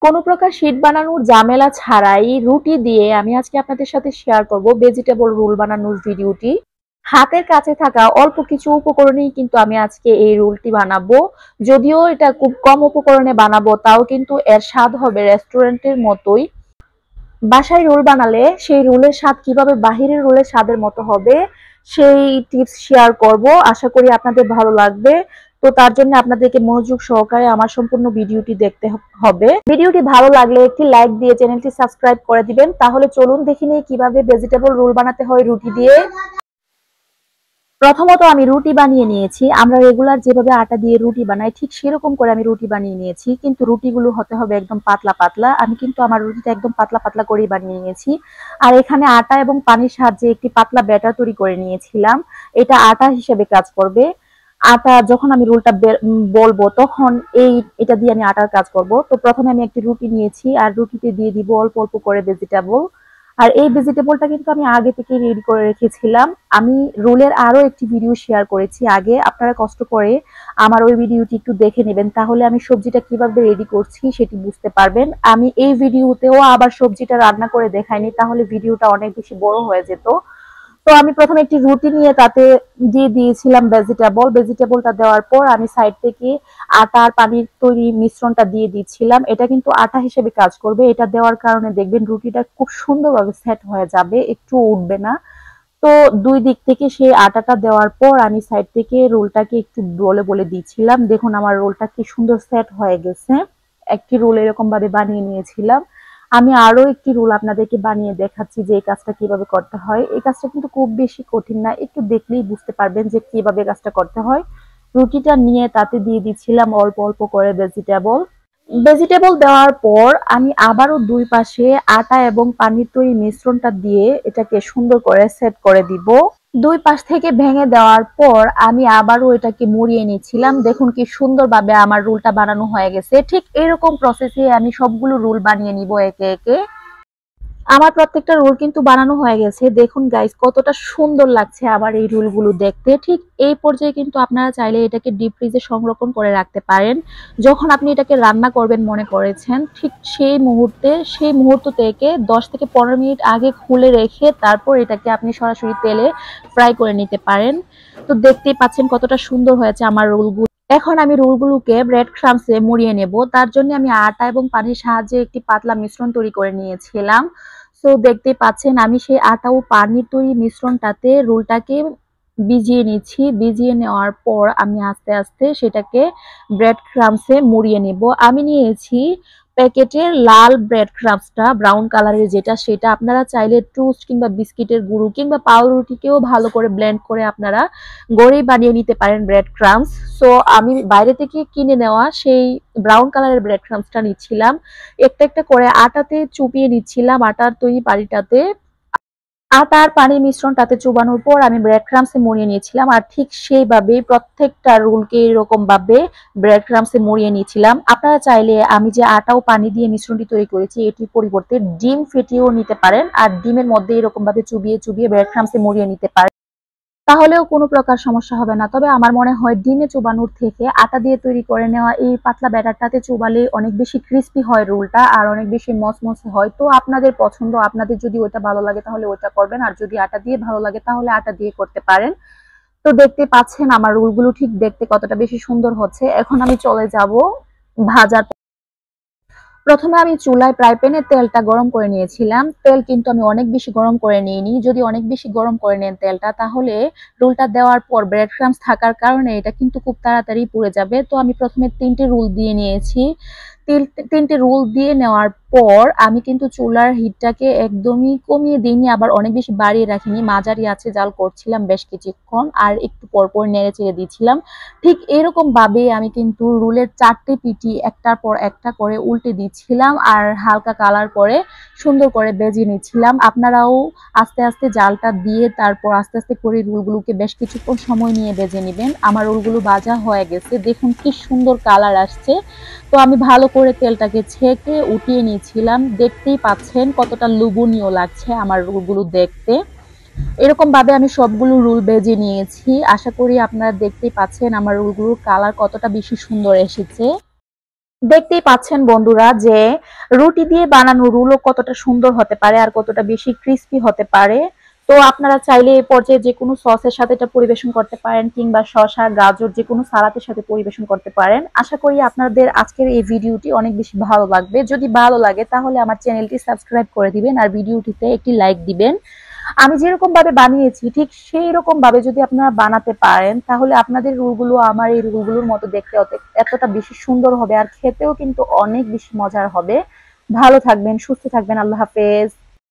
কোনো প্রকার শীট বানানোর ঝামেলা ছাড়াই রুটি দিয়ে আমি আজকে আপনাদের সাথে শেয়ার করব ভেজিটেবল রোল বানানোর ভিডিওটি। হাতের কাছে থাকা অল্প কিছু উপকরণেই কিন্তু আমি আজকে এই রোলটি বানাবো। যদিও এটা খুব কম উপকরণে বানাবো, তাও কিন্তু এর স্বাদ হবে রেস্টুরেন্টের মতোই। বাসায় রোল বানালে সেই রোলের স্বাদ কিভাবে বাহিরের রোলের স্বাদের মতো হবে সেই টিপস শেয়ার করব। আশা করি আপনাদের ভালো লাগবে। তো তার জন্য আপনাদেরকে মনোযোগ সহকারে আমার সম্পূর্ণ ভিডিওটি দেখতে হবে। ভিডিওটি ভালো লাগলে একটি লাইক দিয়ে চ্যানেলটি সাবস্ক্রাইব করে দিবেন। তাহলে চলুন দেখে নিই কিভাবে ভেজিটেবল রোল বানাতে হয় রুটি দিয়ে। প্রথমত আমি রুটি বানিয়ে নিয়েছি। আমরা রেগুলার যেভাবে আটা দিয়ে রুটি বানাই ঠিক সেরকম করে আমি রুটি বানিয়ে নিয়েছি, কিন্তু রুটিগুলো হতে হবে একদম পাতলা পাতলা। আমি কিন্তু আমার রুটিটা একদম পাতলা পাতলা করেই বানিয়ে নিয়েছি। আর এখানে আটা এবং পানির সাহায্যে একটি পাতলা ব্যাটার তৈরি করে নিয়েছিলাম। এটা আটা হিসেবে কাজ করবে। আটা যখন আমি রোলটা বলবো তখন এটা দিয়ে আমি আটার কাজ করব। তো প্রথমে আমি একটি রুটি নিয়েছি আর রুটিতে দিয়ে দিব অল্প অল্প করে ভেজিটেবল। আর এই ভেজিটেবলটা কিন্তু আমি আগে থেকে রেডি করে রেখেছিলাম। আমি রোলের আরো একটি ভিডিও শেয়ার করেছি আগে, আপনারা কষ্ট করে আমার ওই ভিডিওটি একটু দেখে নেবেন, তাহলে আমি সবজিটা কিভাবে রেডি করছি সেটি বুঝতে পারবেন। আমি এই ভিডিওতেও আবার সবজিটা রান্না করে দেখাইনি, তাহলে ভিডিওটা অনেক বেশি বড় হয়ে যেত। তো আমি প্রথমে একটি রুটি নিয়ে তাতে দিয়ে দিয়েছিলাম ভেজিটেবলটা দেওয়ার পর আমি সাইড থেকে আটা আর পানির তৈরি মিশ্রণটা দিয়ে দিচ্ছিলাম। এটা কিন্তু আটা হিসেবে কাজ করবে। এটা দেওয়ার কারণে দেখবেন রুটিটা খুব সুন্দরভাবে সেট হয়ে যাবে, একটু উঠবে না। তো দুই দিক থেকে সেই আটাটা দেওয়ার পর আমি সাইড থেকে রোলটাকে একটু বলে বলে দিচ্ছিলাম। দেখুন আমার রোলটা কি সুন্দর সেট হয়ে গেছে। একটি রোল এরকম ভাবে বানিয়ে নিয়েছিলাম। আমি আরো একটি রোল আপনাদেরকে বানিয়ে দেখাচ্ছি যে এই কাজটা কিভাবে করতে হয়। এই কাজটা কিন্তু খুব বেশি কঠিন না, একটু দেখলেই বুঝতে পারবেন যে কিভাবে কাজটা করতে হয়। রুটিটা নিয়ে তাতে দিয়ে দিচ্ছিলাম অল্প অল্প করে ভেজিটেবল দেওয়ার পর আমি আবারও দুই পাশে আটা এবং পানির তৈরি মিশ্রণটা দিয়ে এটাকে সুন্দর করে সেট করে দিব। দুই পাশ থেকে ভেঙে দেওয়ার পর আমি আবারও এটাকে মুড়িয়ে নিচ্ছিলাম। দেখুন কি সুন্দরভাবে আমার রোলটা বানানো হয়ে গেছে। ঠিক এরকম প্রসেসে আমি সবগুলো রোল বানিয়ে নিব একে একে। আমার প্রত্যেকটা রোল কিন্তু বানানো হয়ে গেছে। দেখুন গাইস কতটা সুন্দর লাগছে আমার এই রোলগুলো দেখতে। ঠিক এই পর্যায়ে কিন্তু আপনারা চাইলে এটাকে ডিপ ফ্রিজে সংরক্ষণ করে রাখতে পারেন। যখন আপনি এটাকে রান্না করবেন মনে করেছেন ঠিক সেই মুহূর্ত থেকে 10 থেকে 15 মিনিট আগে খুলে রেখে তারপর এটাকে আপনি সরাসরি তেলে ফ্রাই করে নিতে পারেন। তো দেখতেই পাচ্ছেন কতটা সুন্দর হয়েছে আমার রোলগুলো। এখন আমি রোলগুলোকে ব্রেড ক্রাম্বসে মুড়িয়ে নেব। তার জন্য আমি আটা এবং পানির সাহায্যে একটি পাতলা মিশ্রণ তৈরি করে নিয়েছিলাম। সো দেখতেই পাচ্ছেন আমি সেই আটা ও পানির তৈরি মিশ্রণটাতে রোলটাকে ভিজিয়ে নিচ্ছি। ভিজিয়ে নেওয়ার পর আমি আস্তে আস্তে সেটাকে ব্রেড ক্রাম্বসে মুড়িয়ে নেব। আমি নিয়েছি প্যাকেটের লাল ব্রেড ক্রাম্বসটা, ব্রাউন কালারের যেটা, সেটা আপনারা চাইলে টোস্ট কিংবা বিস্কিটের গুঁড়ো কিংবা পাউরুটিকেও ভালো করে ব্লেন্ড করে আপনারা গড়েই বানিয়ে নিতে পারেন ব্রেড ক্রাম্বস। সো আমি বাইরে থেকে কিনে নেওয়া সেই ব্রাউন কালারের ব্রেড ক্রাম্বসটা নিচ্ছিলাম। একটা একটা করে আটাতে চুপিয়ে নিচ্ছিলাম, আটার তৈরি বাড়িটাতে। আটা আর পানির মিশ্রণটাতে চুবানোর পর আমি ব্রেড ক্রাম্বসে মুড়িয়ে নিয়েছিলাম। আর ঠিক সেইভাবেই প্রত্যেকটা রোলকে এরকম ভাবে ব্রেড ক্রাম্বসে মুড়িয়ে নিয়েছিলাম। আপনারা চাইলে আমি যে আটা ও পানি দিয়ে মিশ্রণটি তৈরি করেছি এটির পরিবর্তে ডিম ফেটিয়েও নিতে পারেন, আর ডিমের মধ্যে এরকম ভাবে চুবিয়ে চুবিয়ে ব্রেড ক্রাম্বসে মুড়িয়ে নিতে পারেন, তাহলেও কোনো প্রকার সমস্যা হবে না। তবে আমার মনে হয় ডিমে চুবানোর থেকে আটা দিয়ে তৈরি করে নেওয়া এই পাতলা ব্যাটারটাতে চুবালে অনেক বেশি ক্রিস্পি হয় রোলটা, আর অনেক বেশি মসমসে হয়। তো আপনাদের পছন্দ, আপনাদের যদি ওইটা ভালো লাগে তাহলে ওইটা করবেন, আর যদি আটা দিয়ে ভালো লাগে তাহলে আটা দিয়ে করতে পারেন। তো দেখতে পাচ্ছেন আমার রোলগুলো ঠিক দেখতে কতটা বেশি সুন্দর হচ্ছে। এখন আমি চলে যাব ভাজার। প্রথমে আমি চুলায় ফ্রাই প্যানে তেলটা গরম করে নিয়েছিলাম। তেল কিন্তু আমি অনেক বেশি গরম করে নিইনি। যদি অনেক বেশি গরম করে নেন তেলটা তাহলে রোলটা দেওয়ার পর ব্রেড ক্রাম্বস থাকার কারণে এটা কিন্তু খুব তাড়াতাড়ি পুড়ে যাবে। তো আমি প্রথমে 3টে রোল দিয়ে নিয়েছি। 3টে রোল দিয়ে নেওয়ার পর আমি কিন্তু চুলার হিটটাকে একদমই কমিয়ে দিইনি, আবার অনেক বেশি বাড়িয়ে রাখিনি, মাঝারি আছে জাল করছিলাম বেশ কিছুক্ষণ, আর একটু পরপর নেড়ে চেড়ে দিচ্ছিলাম। ঠিক এরকম ভাবে আমি কিন্তু রোলের 4টে পিঠি একটার পর একটা করে উল্টে দিচ্ছিলাম আর হালকা কালার করে সুন্দর করে ভেজে নিচ্ছিলাম। আপনারাও আস্তে আস্তে জালটা দিয়ে তারপর আস্তে আস্তে করে রোলগুলোকে বেশ কিছুক্ষণ সময় নিয়ে ভেজে নেবেন। আমার রোলগুলো ভাজা হয়ে গেছে, দেখুন কি সুন্দর কালার আসছে। তো আমি ভালো করে তেলটাকে ছেঁকে উঠিয়ে নিয়েছিলাম। দেখতেই পাচ্ছেন কতটা লোভনীয় লাগছে আমার রোলগুলো দেখতে। এরকম ভাবে আমি সবগুলো রোল ভেজে নিয়েছি। আশা করি আপনারা দেখতেই পাচ্ছেন আমার রোলগুলোর কালার কতটা বেশি সুন্দর এসেছে। দেখতেই পাচ্ছেন বন্ধুরা যে রুটি দিয়ে বানানো রুলও কতটা সুন্দর হতে পারে আর কতটা বেশি ক্রিস্পি হতে পারে। তো আপনারা চাইলে এই পর্যায়ে যে কোনো সসের সাথে এটা পরিবেশন করতে পারেন কিংবা শসা গাজর যে কোনো সালাদের সাথে পরিবেশন করতে পারেন। আশা করি আপনাদের আজকের এই ভিডিওটি অনেক বেশি ভালো লাগবে। যদি ভালো লাগে তাহলে আমার চ্যানেলটি সাবস্ক্রাইব করে দিবেন আর ভিডিওটিতে একটি লাইক দিবেন। আমি যেরকম ভাবে বানিয়েছি ঠিক সেই রকম ভাবে যদি আপনারা বানাতে পারেন তাহলে আপনাদের রুলগুলো আমার এই রুলগুলোর মতো দেখতে এতটা বেশি সুন্দর হবে আর খেতেও কিন্তু অনেক বেশি মজার হবে। ভালো থাকবেন, সুস্থ থাকবেন। আল্লাহ হাফেজ।